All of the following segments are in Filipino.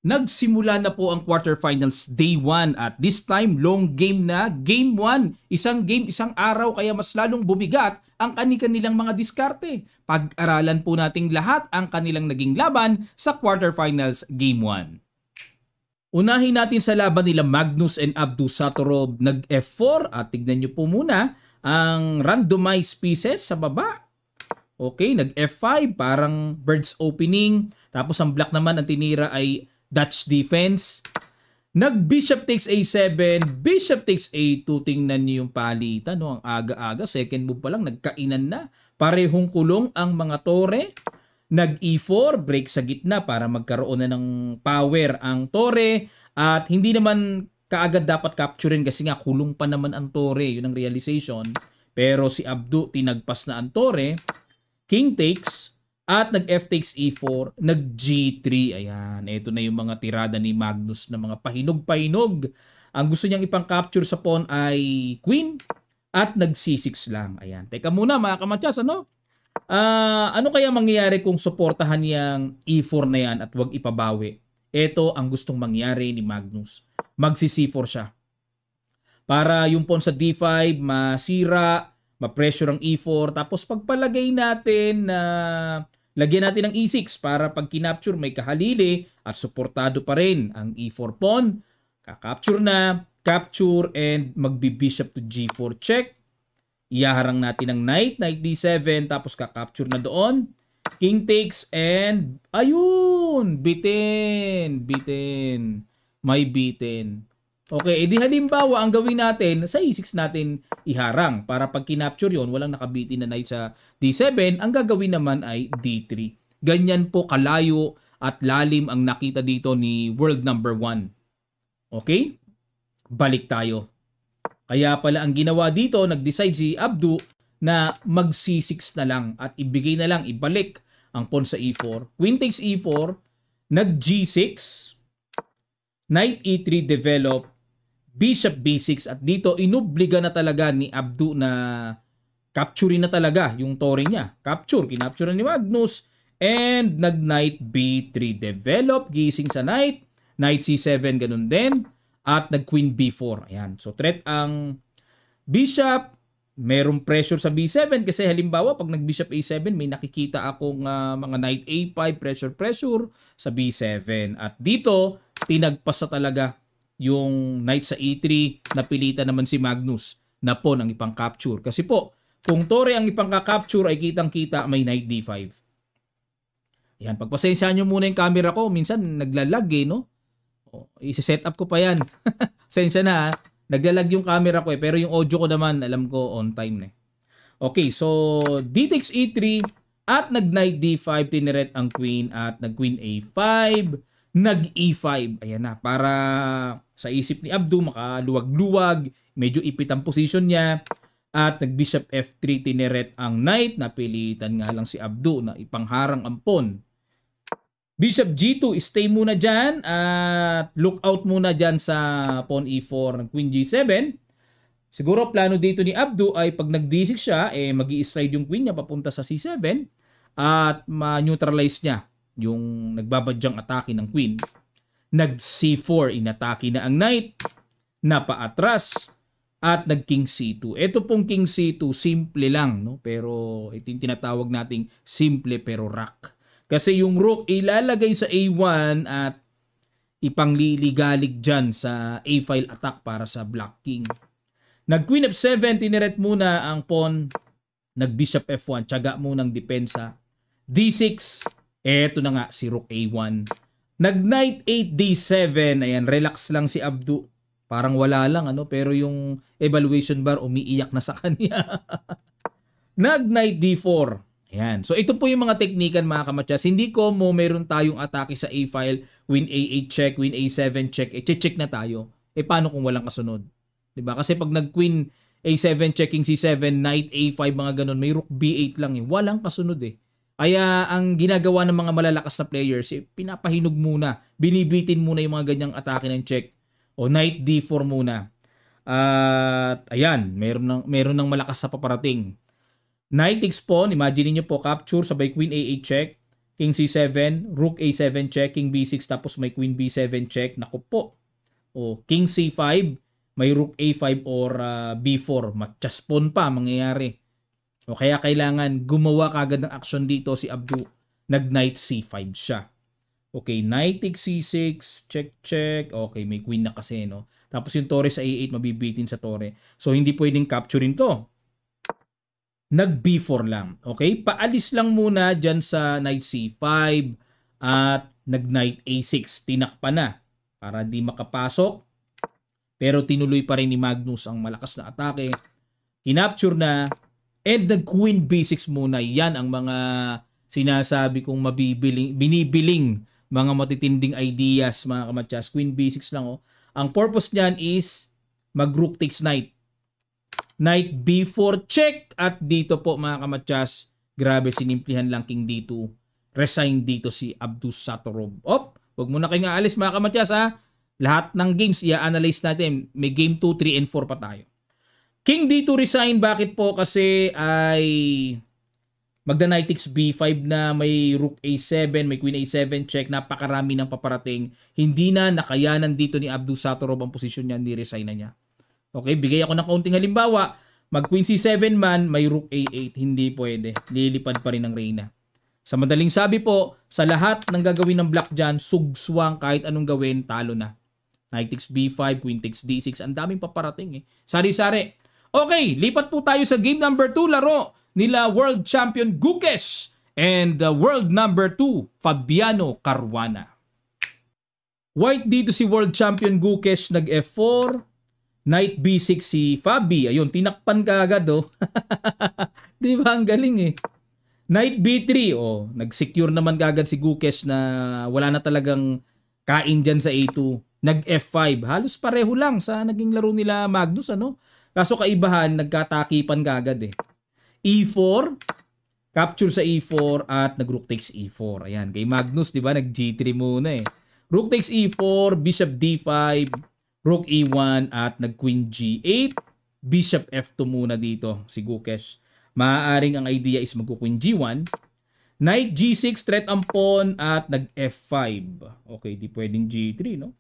Nagsimula na po ang quarterfinals day 1 at this time long game na, game 1. Isang game, isang araw kaya mas lalong bumigat ang kanilang mga diskarte. Pag-aralan po nating lahat ang kanilang naging laban sa quarterfinals game 1. Unahin natin sa laban nila Magnus and Abdu Satorov, nag F4 at tignan nyo po muna ang randomized pieces sa baba. Okay, nag F5 parang birds opening, tapos ang black naman ang tinira ay Dutch defense. Nag bishop takes a7, bishop takes a2. Tingnan niyo yung palitan, no? Ang aga-aga, second move pa lang nagkainan na. Parehong kulong ang mga tore. Nag e4, break sa gitna para magkaroon na ng power ang tore. At hindi naman kaagad dapat capturein kasi nga kulong pa naman ang tore. Yun ang realization. Pero si Abdu tinagpas na ang tore. King takes. At nag-F takes E4, nag-G3. Ayan, ito na yung mga tirada ni Magnus na mga pahinog-pahinog. Ang gusto niyang ipang-capture sa pawn ay Queen at nag-C6 lang. Ayan, teka muna mga kamatyas, ano? Ano kaya mangyayari kung suportahan niyang E4 na yan at wag ipabawi? Ito ang gustong mangyari ni Magnus. Mag-C4 siya. Para yung pawn sa D5 masira, ma-pressure ang E4, tapos pagpalagay natin na lagyan natin ng E6 para pag kinapture may kahalili at suportado pa rin ang E4 pawn. Kakapture na, capture and magbi-bishop to G4 check. Iyaharang natin ng knight, knight D7, tapos kakapture na doon. King takes and ayun, bitin, bitin. May bitin. Okay, edi halimbawa ang gawin natin, sa E6 natin iharang para pag kinapture yon walang nakabitin na knight sa D7, ang gagawin naman ay D3. Ganyan po kalayo at lalim ang nakita dito ni world number 1. Okay? Balik tayo. Kaya pala ang ginawa dito, nag-decide si Abdu na mag C6 na lang at ibigay na lang, ibalik ang pawn sa E4. Queen takes E4, nag G6, knight E3 develop, bishop b6 at dito inubliga na talaga ni Abdu na capture na talaga yung tore niya. Capture, kinapture ni Magnus and nag knight b3 develop, gising sa knight, knight c7 ganun din at nag queen b4. Ayan. So threat ang bishop, merong pressure sa b7 kasi halimbawa pag nag bishop a7 may nakikita akong mga knight a5 pressure sa b7 at dito tinagpas na talaga yung knight sa e3, napilitan naman si Magnus na pawn ang ipang-capture. Kasi po, kung tore ang ipang-capture ay kitang-kita may knight d5. Yan, pagpasensyahan nyo muna yung camera ko. Minsan naglalag eh, no? I-set up ko pa yan. Sensya na, naglalag yung camera ko eh. Pero yung audio ko naman, alam ko on time na eh. Okay, so d takes e3 at nag-knight d5, tineret ang queen at nag-queen a5. Nag-E5. Ayan na. Para sa isip ni Abdu, makaluwag-luwag. Medyo ipit ang position niya. At nag-bishop F3, tineret ang knight. Napilitan nga lang si Abdu na ipangharang ang pawn. Bishop G2, stay muna dyan. At look out muna dyan sa pawn E4 ng Queen G7. Siguro plano dito ni Abdu ay pag nag-D6 siya, mag-i-slide yung queen niya papunta sa C7. At ma-neutralize niya yung nagbabadyang atake ng queen. Nag-C4, inatake na ang knight, napaatras, at nag-King C2. Ito pong King C2, simple lang, no? Pero ito yung tinatawag nating simple pero rock. Kasi yung rook ilalagay sa A1 at ipangliligalig dyan sa A-file attack para sa Black King. Nag-Queen F7, tineret muna ang pawn, nag-Bishop F1, tiyaga munang depensa. D6, eto na nga, si Rook A1. Nag-Knight 8 D7. Ayan, relax lang si Abdu. Parang wala lang, ano? Pero yung evaluation bar, umiiyak na sa kanya. Nag-Knight D4. Ayan. So, ito po yung mga teknikan, mga kamatyas. Hindi ko mo meron tayong atake sa A-file, Queen A8 check, Queen A7 check. Check na tayo. Paano kung walang kasunod? Diba? Kasi pag nag-Queen A7 checking C7, Knight A5, mga ganun, may Rook B8 lang eh. Walang kasunod eh. Kaya ang ginagawa ng mga malalakas na players, pinapahinog muna. Binibitin muna yung mga ganyang atake ng check. O Knight D4 muna. At ayan, meron ng malakas sa paparating. Knight takes pawn. Imagine niyo po, capture, sabay Queen A8 check. King C7, Rook A7 check, King B6, tapos may Queen B7 check. Naku po. O, King C5, may Rook A5 or B4. Matchaspon pa mangyayari. O kaya kailangan gumawa kagad ng action dito si Abdu. Nag-Knight C5 siya. Okay, Knight takes C6, check, check. Okay, may Queen na kasi, no? Tapos yung Torre sa A8, mabibitin sa Torre. So, hindi pwedeng capturing to. Nag-B4 lang. Okay, paalis lang muna dyan sa Knight C5 at nag-Knight A6. Tinakpa na para di makapasok. Pero tinuloy pa rin ni Magnus ang malakas na atake. Kinapture na. And nag-Queen B6 muna. Yan ang mga sinasabi kong binibiling mga matitinding ideas, mga kamatyas. Queen B6 lang, oh. Ang purpose niyan is mag-Rook takes Knight. Knight B4 check. At dito po, mga kamatyas, grabe, sinimplihan lang King D2. Resign dito si Abdus Satorov. Huwag muna kayong aalis, mga kamatyas, ha. Lahat ng games, i-analyze natin. May game 2, 3, and 4 pa tayo. King D2 resign. Bakit po? Kasi ay magda-Knight takes B5 na, may Rook A7, may Queen A7 check, napakarami ng paparating. Hindi na nakayanan dito ni Abdus Satorov ang posisyon niya, ni-resign na niya. Okay, bigay ako ng kaunting halimbawa. Mag Queen C7 man, may Rook A8, hindi pwede. Lilipad pa rin ng Reyna. Sa madaling sabi po, sa lahat ng gagawin ng black dyan, sugswang, kahit anong gawin, talo na. Knight takes B5, Queen takes D6, ang daming paparating, eh. Sari-sari. Okay, lipat po tayo sa game number 2, laro nila World Champion Gukes and World number 2, Fabiano Caruana. White dito si World Champion Gukes, nag F4, Knight B6 si Fabi. Ayun, tinakpan ka agad, oh. Di ba, ang galing, eh. Knight B3, oh, nag-secure naman agad si Gukes na wala na talagang kain dyan sa A2. Nag F5, halos pareho lang sa naging laro nila Magnus, ano? Kaso kaibahan, nagkatakipan agad, eh. E4, capture sa E4 at nag-Rook takes E4. Ayan, kay Magnus, di ba, nag-G3 muna, eh. Rook takes E4, Bishop D5, Rook E1 at nag-Queen G8. Bishop F2 muna dito si Gukes. Maaaring ang idea is mag-Queen G1. Knight G6, threat ang pawn at nag-F5. Okay, di pwedeng G3, no?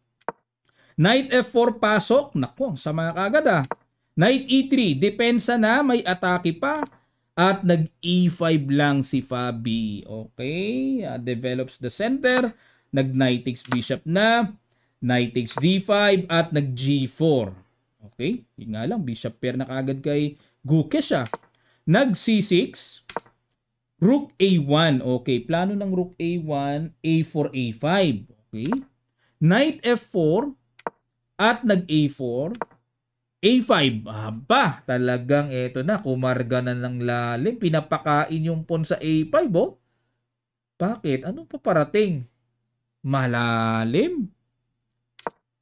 Knight F4 pasok. Naku, sama kagad, ah. Knight E3, depensa na, may atake pa. At nag-E5 lang si Fabi. Okay, develops the center. Nag-Knight takes Bishop na. Knight takes D5 at nag-G4. Okay, yun nga lang, Bishop pair na kagad kay Gukes, ah. Nag-C6. Rook A1. Okay, plano ng Rook A1, A4, A5. Okay. Knight F4 at nag-A4. A5. Aba, talagang eto na, kumarga na ng lalim. Pinapakain yung pawn sa A5, oh. Bakit? Anong paparating? Malalim.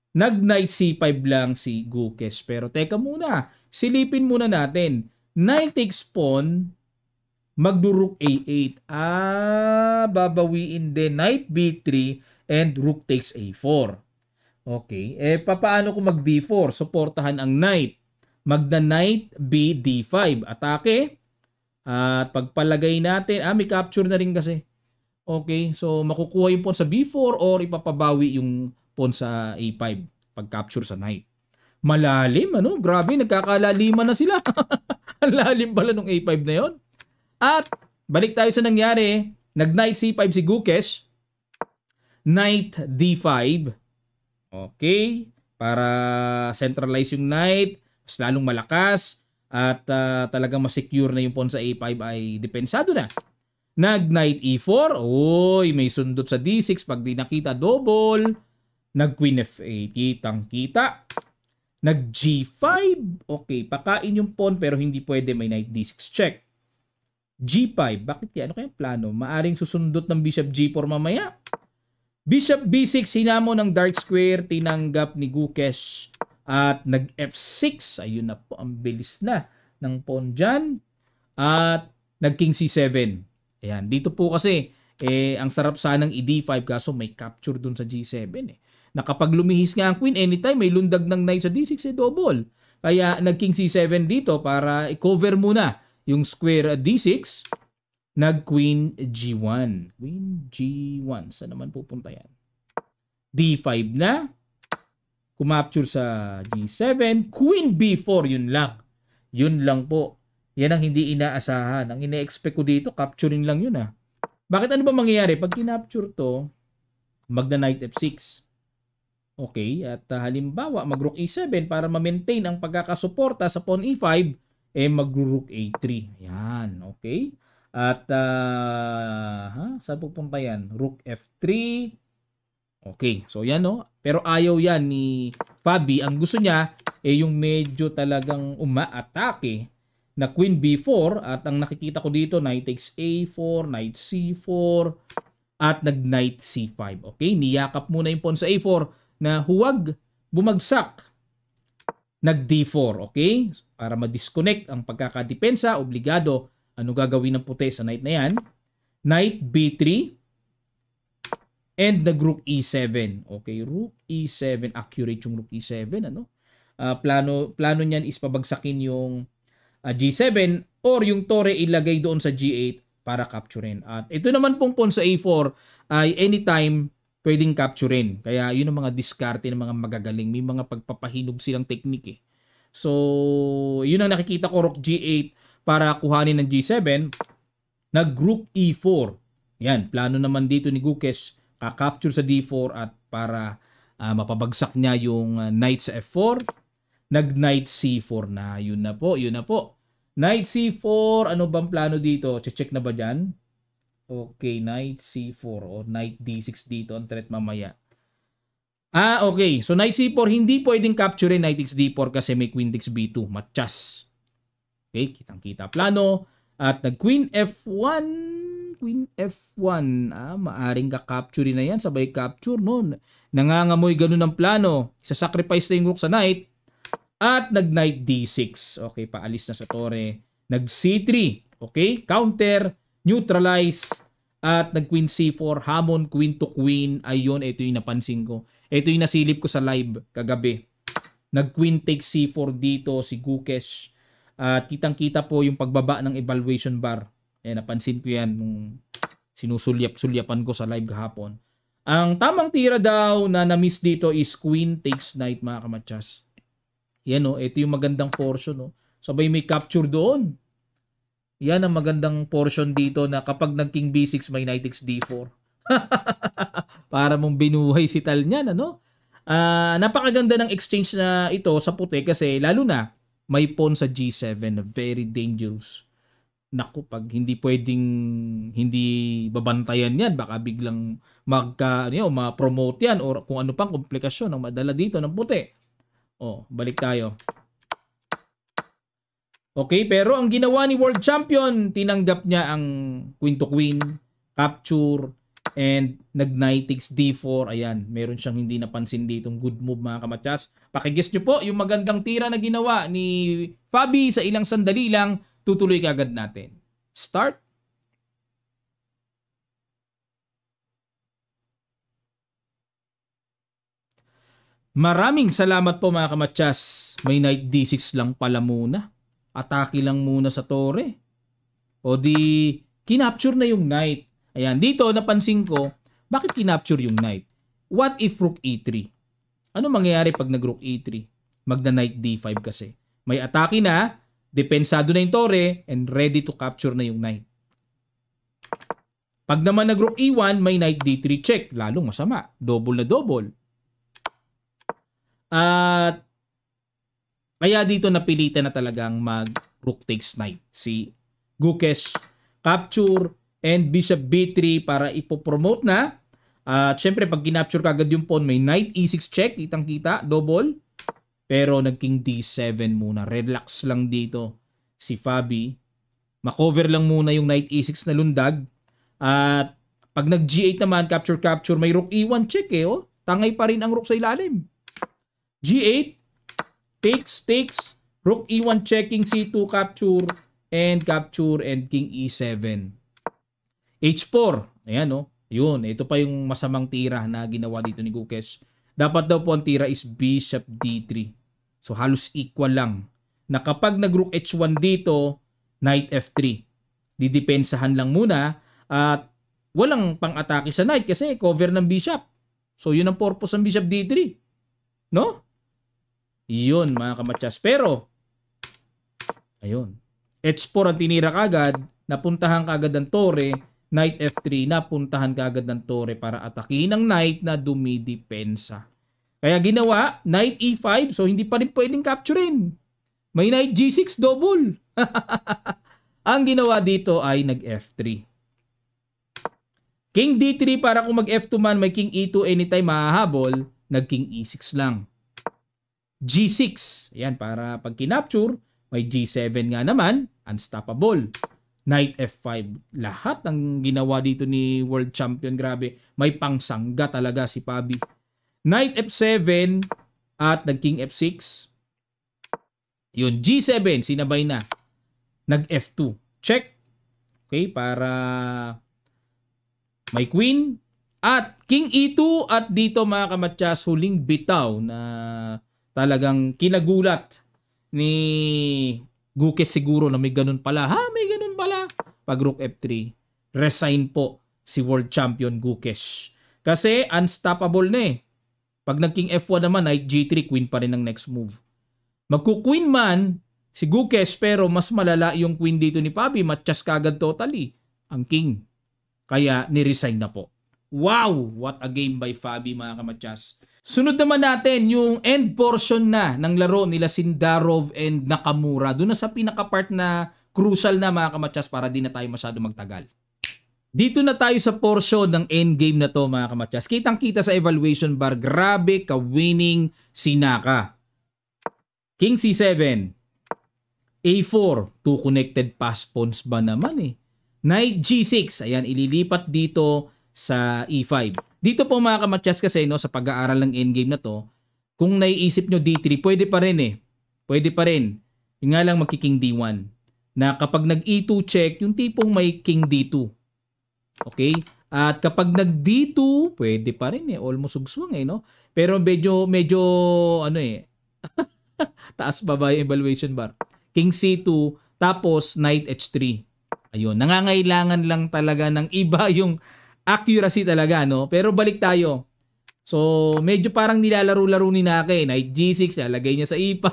Nag-Knight C5 lang si Gukes. Pero teka muna, silipin muna natin. Knight takes pawn, mag-Rook A8. Babawiin din. Knight B3 and Rook takes A4. Okay, papaano kung mag-B4? Suportahan ang Knight. Magda-Knight B D5. Atake. At pagpalagay natin, may capture na rin kasi. Okay, so makukuha yung pawn sa B4 or ipapabawi yung pawn sa A5 pag-capture sa Knight. Malalim, ano? Grabe, nagkakalaliman na sila. Ang lalim pala nung A5 na yon. At balik tayo sa nangyari. Nag-Knight C5 si Gukes. Knight D5. Okay, para centralize yung Knight, mas lalong malakas, at talagang masecure na yung pawn sa A5 ay depensado na. Nag-Knight E4, oy, may sundot sa D6, pag di nakita, double. Nag-Queen F8, kitang-kita. Nag-G5, okay, pakain yung pawn pero hindi pwede, may Knight D6 check. G5, bakit kaya? Ano kayang plano? Maaring susundot ng Bishop G4 mamaya? Bishop B6, hinamo ng dark square, tinanggap ni Gukes at nag-F6. Ayun na po, ang bilis na ng pawn dyan. At nag-King C7. Ayan, dito po kasi, ang sarap sanang i-D5 kaso may capture dun sa G7. Na kapag lumihis nga ang Queen, anytime may lundag ng Knight sa D6, double. Kaya nag-King C7 dito para i-cover muna yung square D6. Nag-queen G1. Queen G1. Saan naman pupunta yan? D5 na. Kumapture sa G7. Queen B4. Yun lang. Yun lang po. Yan ang hindi inaasahan. Ang ine-expect ko dito, capturing lang yun ah. Bakit ano ba mangyayari? Pag kinapture to, magna-knight F6. Okay, at halimbawa, mag-rook E7 para ma-maintain ang pagkakasuporta sa pawn E5, mag-rook A3. Ayan, okay. At, saan pupunta yan? Rook F3. Okay, so yan no. Pero ayaw yan ni Fabi. Ang gusto niya, yung medyo talagang umaatake na Queen B4. At ang nakikita ko dito, Knight takes A4, Knight C4, at nag-Knight C5. Okay, niyakap muna yung pawn sa A4 na huwag bumagsak. Nag-D4, okay? Para ma-disconnect ang pagkakadepensa, obligado. Ano gagawin ng puti sa knight na yan? Knight B3 and nag-rook E7. Okay, rook E7. Accurate yung rook E7, ano? Plano niyan is pabagsakin yung G7 or yung tore ilagay doon sa G8 para capturein. At ito naman pong pawn sa A4 ay anytime pwedeng capturein. Kaya yun ang mga diskarte ng mga magagaling. May mga pagpapahinog silang technique eh. So, yun ang nakikita ko, rook G8 para kuhanin ng G7. Nag-rook E4. Yan, plano naman dito ni Gukesh, kakapture sa D4 at para mapabagsak niya yung knight sa F4. Nag-knight C4 na. Yun na po, yun na po. Knight C4, ano bang plano dito? Check na ba dyan? Okay, Knight C4 o Knight D6 dito ang threat mamaya. Okay. So, Knight C4, hindi pwedeng capture Knight takes D4 kasi may Queen takes B2. Matchas. Okay, kitang-kita plano. At nag-Queen F1. Queen F1. Maaring ka-capture na yan. Sabay capture, no? Nangangamoy ganun ang plano. Isa-sacrifice na yung rook sa Knight. At nag-Knight D6. Okay, paalis na sa tore. Nag-C3. Okay, counter. Neutralize at nag-Queen C4, hamon, Queen to Queen. Ayun, ito yung napansin ko. Ito yung nasilip ko sa live kagabi. Nag-Queen take C4 dito si Gukesh. At kitang-kita po yung pagbaba ng evaluation bar. Napansin ko yan nung sinusulyap-sulyapan ko sa live kahapon. Ang tamang tira daw na na-miss dito is Queen takes Knight, mga kamatsas. Yan o, ito yung magandang portion. No? Sabay may capture doon. Yan ang magandang portion dito na kapag nag-King B6 may Knight takes D4. Para mong binuhay si Tal niyan, ano? Napakaganda ng exchange na ito sa puti kasi lalo na may pawn sa G7 na very dangerous. Naku, pag hindi pwedeng hindi babantayan yan, baka biglang ma-promote yan or kung ano pang komplikasyon ang madala dito ng puti. Balik tayo. Okay, pero ang ginawa ni World Champion, tinanggap niya ang Queen to Queen, capture, and nag-Knight takes D4. Ayan, meron siyang hindi napansin ditong good move, mga kamatsas. Pakiguess nyo po yung magandang tira na ginawa ni Fabi sa ilang sandali lang. Tutuloy kagad natin. Start. Maraming salamat po, mga kamatsas. May Knight D6 lang pala muna. Atake lang muna sa tore. O di, kinapture na yung knight. Ayan, dito napansin ko, bakit kinapture yung knight? What if rook E3? Ano mangyayari pag nag-rook E3? Magna-knight D5 kasi. May atake na, depensado na yung tore, and ready to capture na yung knight. Pag naman nag-rook E1, may knight D3 check. Lalong masama. Double na double. At kaya dito napilitan na talagang mag-rook takes knight. Si Gukesh, capture, and bishop B3 para ipopromote na. At syempre, pag kinapture ka agad yung pawn, may knight E6 check. Kitang-kita, double. Pero nag-king D7 muna. Relax lang dito si Fabi. Makover lang muna yung knight E6 na lundag. At pag nag-G8 naman, capture, may rook E1 check eh. Tangay pa rin ang rook sa ilalim. G8. Takes, rook E1 checking, C2 capture, and king E7. H4. Ayan Yun, ito pa yung masamang tira na ginawa dito ni Gukesh. Dapat daw po ang tira is bishop D3. So halos equal lang. Na kapag nag-rook H1 dito, knight F3. didepensahan lang muna at walang pang-atake sa knight kasi cover ng bishop. So yun ang purpose ng bishop d3. No? Yun mga kamatsas. Pero, ayun. h4 ang tinira kagad, napuntahan kagad ng tore, knight f3, napuntahan kagad ng tore para atakihin ng knight na dumidepensa. Kaya ginawa, knight e5, so hindi pa rin pwedeng capturein. May knight g6 double. Ang ginawa dito ay nag f3. King d3 para kung mag f2 man, may king e2 anytime mahahabol, nag king e6 lang. G6, yan para pag kinapture, may G7 nga naman, unstoppable. Knight F5, lahat ng ginawa dito ni World Champion, grabe, may pangsangga talaga si Pabi. Knight F7 at nag King F6. Yun, G7, sinabay na. Nag F2, check. Okay, para may queen at King E2 at dito mga kamatsas, huling bitaw na talagang kinagulat ni Gukes siguro na may ganun pala. Ha, may ganun pala. Pag Rook F3, resign po si World Champion Gukes. Kasi unstoppable na eh. Pag nag King F1 naman, Knight G3, Queen pa rin ang next move. Magku-Queen man si Gukes pero mas malala yung Queen dito ni Pabi. Matchas kagad totally ang King. Kaya niresign na po. Wow! What a game by Fabi mga kamatsas. Sunod naman natin yung end portion na ng laro nila Sindarov and Nakamura. Doon na sa pinaka-part na crucial na mga kamatsas para di na tayo masyado magtagal. Dito na tayo sa portion ng endgame na to mga kamatsas. Kitang-kita sa evaluation bar, grabe ka-winning si Naka. King C7, A4, two connected pass pawns ba naman eh. Knight G6, ayan, ililipat dito sa E5. Dito po mga kamatsas kasi no, sa pag-aaral ng endgame na to, kung naiisip nyo D3, pwede pa rin eh. Pwede pa rin. Yung nga lang magki-King D1. Na kapag nag-E2 check, yung tipong may King D2. Okay? At kapag nag-D2, pwede pa rin eh. Almost sugswang eh, no? Pero medyo ano eh. Taas baba yung evaluation bar. King C2, tapos Knight H3. Ayun, nangangailangan lang talaga ng iba yung accuracy talaga, no? Pero balik tayo. So, medyo parang nilalaro-laro ni Naka eh. Knight G6, lalagay niya sa E5.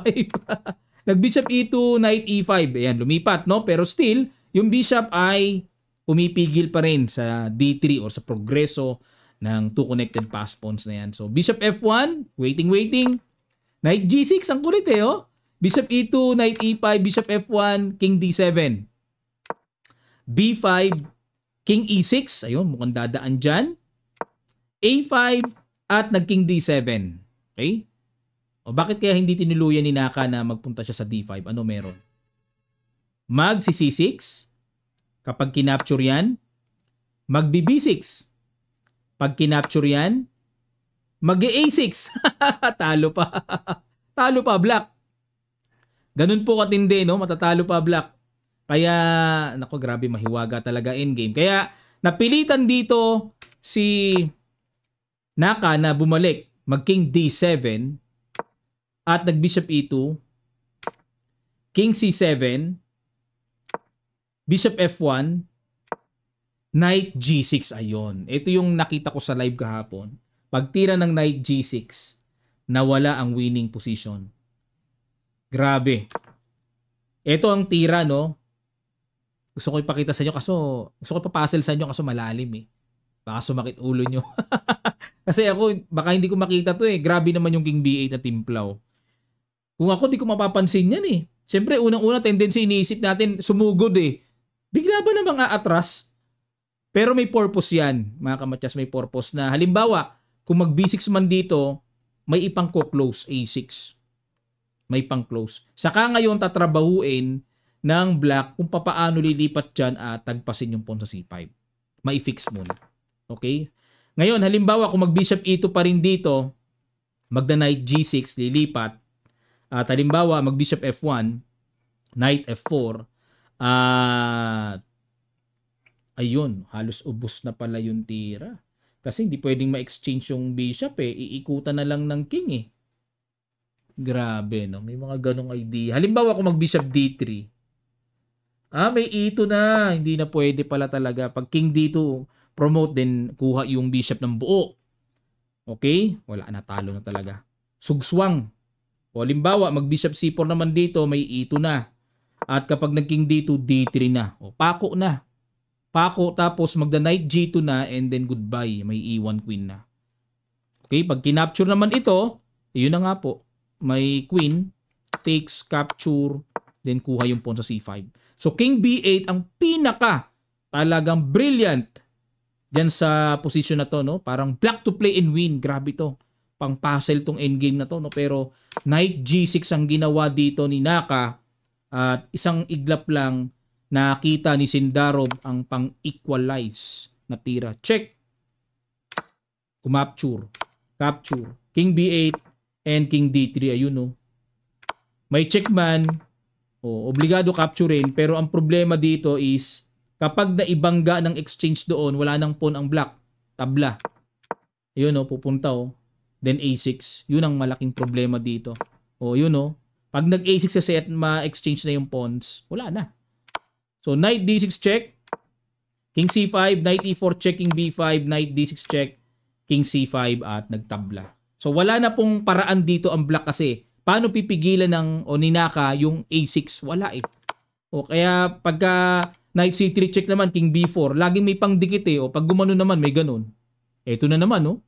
Nag-Bishop E2, Knight E5. Ayan, lumipat, no? Pero still, yung Bishop ay pumipigil pa rin sa D3 or sa progreso ng two connected pass pawns na yan. So, Bishop F1, waiting. Knight G6, ang kulit eh, oh. Bishop E2, Knight E5, Bishop F1, King D7. B5, King E6, ayun, mukhang dadaan dyan. A5, at nag-King D7. Okay? O bakit kaya hindi tinuluyan ni Naka na magpunta siya sa D5? Ano meron? Mag si C6. Kapag kinapture yan, mag B6. Pag kinapture yan, mag A6. Talo pa. Talo pa, Black. Ganun po katindi, no? Matatalo pa, Black. Kaya, nako, grabe, mahiwaga talaga endgame. Kaya, napilitan dito si Naka na bumalik, mag-King D7 at nag-Bishop E2, King C7, Bishop F1, Knight G6. Ayun. Ito yung nakita ko sa live kahapon. Pagtira ng Knight G6, nawala ang winning position. Grabe. Ito ang tira, no? Gusto ko ipakita sa inyo gusto ko ipapasel sa inyo kaso malalim eh. Baka sumakit ulo nyo. Kasi ako, baka hindi ko makita to eh. Grabe naman yung King B8 na timplaw. Kung ako, di ko mapapansin yan eh. Siyempre, unang-una tendency iniisip natin, sumugod eh. Bigla ba namang aatras? Pero may purpose yan, mga kamatyas, may purpose na. Halimbawa, kung mag B6 man dito, may ipang close A6. May pang close. Saka ngayon tatrabahuin ng Black kung papaano lilipat dyan at tagpasin yung pawn sa C5. May fix muna. Okay? Ngayon, halimbawa kung mag-Bishop E2 pa rin dito, magda-Knight G6, lilipat. At halimbawa, mag-Bishop F1, Knight F4, ayun, halos ubos na pala yung tira. Kasi hindi pwedeng ma-exchange yung Bishop eh. Iikutan na lang ng King eh. Grabe, no? May mga ganong idea. Halimbawa kung mag-Bishop D3, May E2 na. Hindi na pwede pala talaga. Pag king D2, promote din, kuha yung bishop ng buo. Okay? Wala na, talo na talaga. Sugswang. O halimbawa, mag bishop C4 naman dito, may E2 na. At kapag nag king D2, D3 na. O pako na. Pako, tapos magda knight G2 na, and then goodbye. May E1 queen na. Okay? Pag kinapture naman ito, yun na nga po. May queen, takes, capture, then kuha yung pawn sa C5. So, king B8 ang pinaka talagang brilliant dyan sa position na to, no? Parang black to play and win. Grabe to. Pang puzzle tong endgame na to, no? Pero knight G6 ang ginawa dito ni Naka at isang iglap lang nakita ni Sindarov ang pang-equalize na tira. Check. Kumapture. Capture. King B8 and king D3. Ayun, no? May check man. Obligado capturein, pero ang problema dito is kapag naibangga ng exchange doon, wala nang pawn ang black. Tabla. Yun pupunta Then A6. Yun ang malaking problema dito. Yun pag nag A6 kasi at ma-exchange na yung pawns, wala na. So knight D6 check. King C5, knight E4 check, king B5, knight D6 check, king C5 at nagtabla. So wala na pong paraan dito ang black kasi. Paano pipigilan ng ni Naka yung A6? Wala kaya pagka knight C3 check naman, king B4, laging may pangdikit pag gumano naman, may ganun. Ito na naman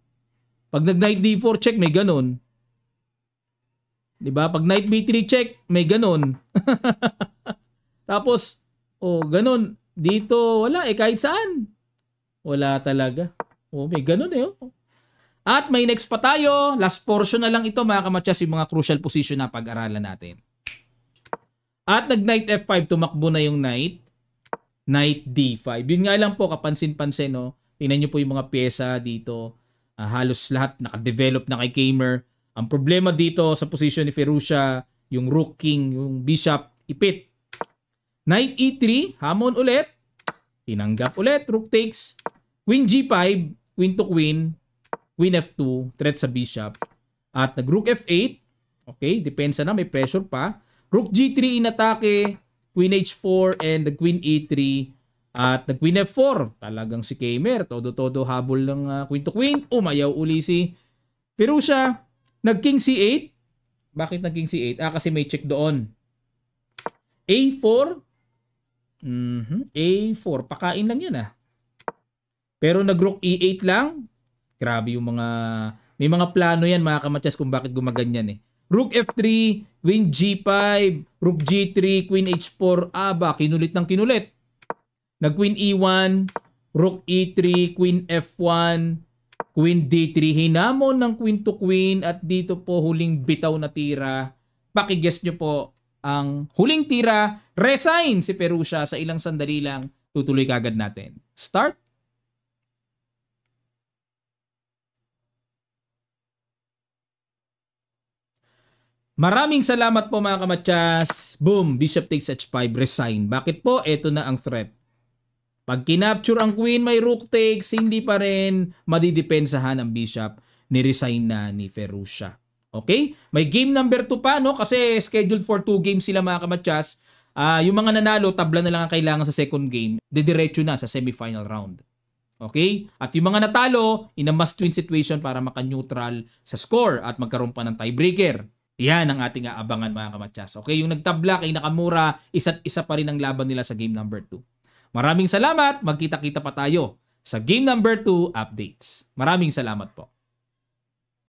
Pag nag knight D4 check, may ganun. Diba? Pag knight B3 check, may ganun. Tapos, ganun. Dito, wala kahit saan. Wala talaga. May ganun At may next pa tayo. Last portion na lang ito mga kamatyas, yung mga crucial position na pag-aralan natin. At nag-knight F5, tumakbo na yung knight. Knight D5. Yun nga lang po, kapansin-pansin. Tingnan nyo po yung mga pyesa dito. Halos lahat naka-develop na kay Gamer. Ang problema dito sa position ni Firouzja, yung rook king, yung bishop, ipit. Knight E3, hamon ulit. Tinanggap ulit, rook takes. Queen G5, queen to queen. Queen F2, threat sa bishop. At nag-rook F8. Okay, depensa na, may pressure pa. Rook G3 inatake. Queen H4 and the Queen E3. At nag-Queen F4. Talagang si Gamer. Todo-todo habol ng queen to queen. Umayaw uli si Firouzja. Nag-King C8. Bakit nag-King C8? Kasi may check doon. A4. A4. Pakain lang yan Pero nag-Rook E8 lang. Grabe yung may mga plano yan mga kamatyas kung bakit gumaganyan Rook F3, Queen G5, Rook G3, Queen H4, kinulit ng kinulit. Nag-Queen E1, Rook E3, Queen F1, Queen D3, hinamon ng Queen to Queen at dito po huling bitaw na tira. Pakiguess nyo po ang huling tira, resign si Firouzja sa ilang sandali lang. Tutuloy kagad natin. Start. Maraming salamat po mga kamatyas. Boom, bishop takes h5, resign. Bakit po? Ito na ang threat. Pag kinapture ang queen, may rook takes, hindi pa rin madidepensahan ang bishop. Ni-resign na ni Firouzja. Okay? May game number 2 pa, kasi scheduled for 2 games sila mga kamatyas. Yung mga nanalo, tabla na lang ang kailangan sa second game. Didiretso na sa semifinal round. Okay? At yung mga natalo, in a must-win situation para maka-neutral sa score at magkaroon pa ng tiebreaker. Yan ang ating aabangan mga kamatyas. Okay, yung nagtabla kay Nakamura, isa't isa pa rin ang laban nila sa game number 2. Maraming salamat. Magkita-kita pa tayo sa game number 2 updates. Maraming salamat po.